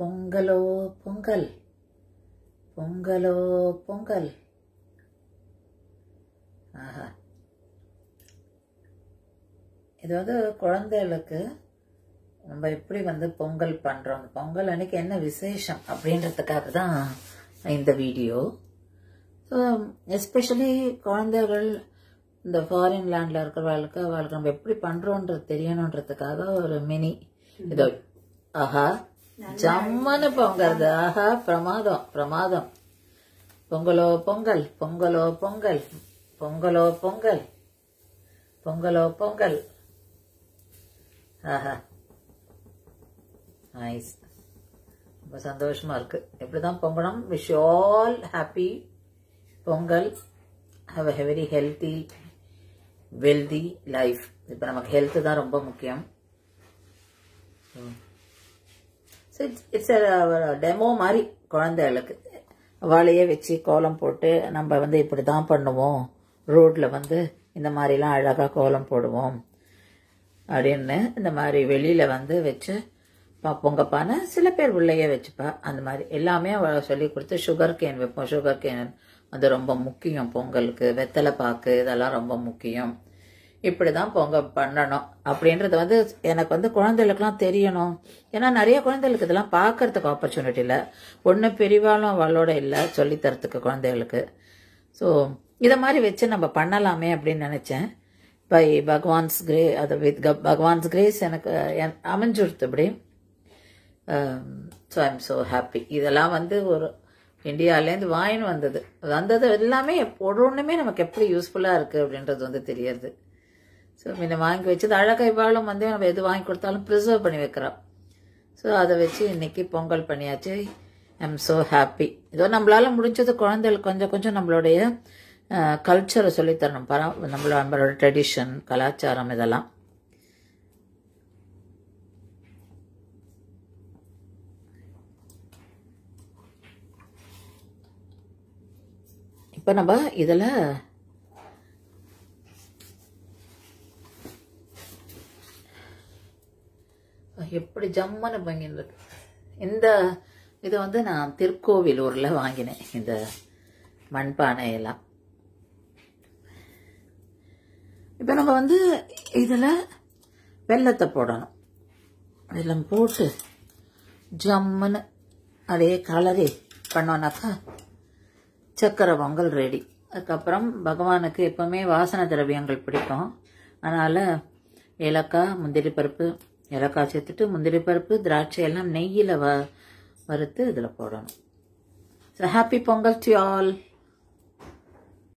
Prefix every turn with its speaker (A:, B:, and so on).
A: பொங்கலோ பொங்கல், பொங்கலோ பொங்கல். ஆஹா, இது வந்து குழந்தைகளுக்கு நம்ம எப்படி வந்து பொங்கல் பண்றோம், பொங்கல் அன்னைக்கு என்ன விசேஷம் அப்படின்றதுக்காக தான் இந்த வீடியோ. ஸோ எஸ்பெஷலி குழந்தைகள் இந்த ஃபாரின் லேண்ட்ல இருக்கிறவர்களுக்கு அவளுக்கு நம்ம எப்படி பண்றோன்றது தெரியணுன்றதுக்காக ஒரு மினி இதோ. ஆஹா, ஜம்மனு பொங்கல். ஆஹா, பிரமாதம் பிரமாதம். பொங்கலோ பொங்கல், பொங்கலோ பொங்கல், பொங்கலோ பொங்கல், பொங்கலோ பொங்கல். ஆஹா, நைஸ். ரொம்ப சந்தோஷமா இருக்கு. எப்படிதான் பொங்கணும். Wish you all happy Pongal. Have a very healthy wealthy life. இப்போ நமக்கு ஹெல்த் தான் ரொம்ப முக்கியம். இட்ஸ் டெமோ மாதிரி குழந்தைகளுக்கு வாழையே வச்சு கோலம் போட்டு நம்ம வந்து இப்படி தான் பண்ணுவோம், ரோட்ல வந்து இந்த மாதிரிலாம் அழகா கோலம் போடுவோம் அப்படின்னு இந்த மாதிரி வெளியில வந்து வச்சு பொங்கப்பான சில பேர் உள்ளேயே வச்சுப்பா. அந்த மாதிரி எல்லாமே சொல்லி கொடுத்து சுகர் கேன் வைப்போம். சுகர் கேன் அது ரொம்ப முக்கியம் பொங்கலுக்கு. வெத்தலை பாக்கு இதெல்லாம் ரொம்ப முக்கியம். இப்படிதான் பொங்கல் பண்ணணும் அப்படின்றது வந்து எனக்கு வந்து குழந்தைகளுக்குலாம் தெரியணும். ஏன்னா நிறைய குழந்தைகளுக்கு இதெல்லாம் பார்க்கறதுக்கு ஆப்பர்ச்சுனிட்டி இல்லை. ஒன்று பெரியவாளும் அவளோட இல்லை சொல்லித்தரத்துக்கு குழந்தைகளுக்கு. ஸோ இதை மாதிரி வச்சு நம்ம பண்ணலாமே அப்படின்னு நினைச்சேன். பை பகவான்ஸ் கிரே, அது வித் பகவான்ஸ் கிரேஸ் எனக்கு அமைஞ்சுடுத்து இப்படி. So I'm so happy. இதெல்லாம் வந்து ஒரு இந்தியாவிலேருந்து வாங்கின்னு வந்தது எல்லாமே ஒன்றுமே நமக்கு எப்படி யூஸ்ஃபுல்லாக இருக்குது அப்படின்றது வந்து தெரியாது. ஸோ முன்ன வாங்கி வச்சது அழகாக இவாளும் வந்து நம்ம எது வாங்கி கொடுத்தாலும் ப்ரிசர்வ் பண்ணி வைக்கிறோம். ஸோ அதை வச்சு இன்னைக்கு பொங்கல் பண்ணியாச்சு. I'm so happy. இதோ நம்மளால முடிஞ்சது குழந்தைகளுக்கு கொஞ்சம் கொஞ்சம் நம்மளுடைய கல்ச்சரை சொல்லித்தரணும். நம்மளோட ட்ரெடிஷன், கலாச்சாரம் இதெல்லாம். இப்போ நம்ம இதில் எப்படி ஜம்மனு பங்கின்றது. இந்த இதை வந்து நான் திருக்கோவிலூரில் வாங்கினேன், இந்த மண்பானையெல்லாம். இப்போ நம்ம வந்து இதில் வெல்லத்தை போடணும். வெல்லம் போட்டு ஜம்முன்னு அப்படியே கலரி பண்ணோன்னாக்கா சக்கரை பொங்கல் ரெடி. அதுக்கப்புறம் பகவானுக்கு எப்பவுமே வாசனை திரவியங்கள் பிடிக்கும். அதனால் ஏலக்காய், முந்திரி பருப்பு, ஏலக்காய் சேர்த்துட்டு முந்திரி பருப்பு, திராட்சை எல்லாம் நெய்யில் வறுத்து இதில் போடணும். So happy Pongal to all.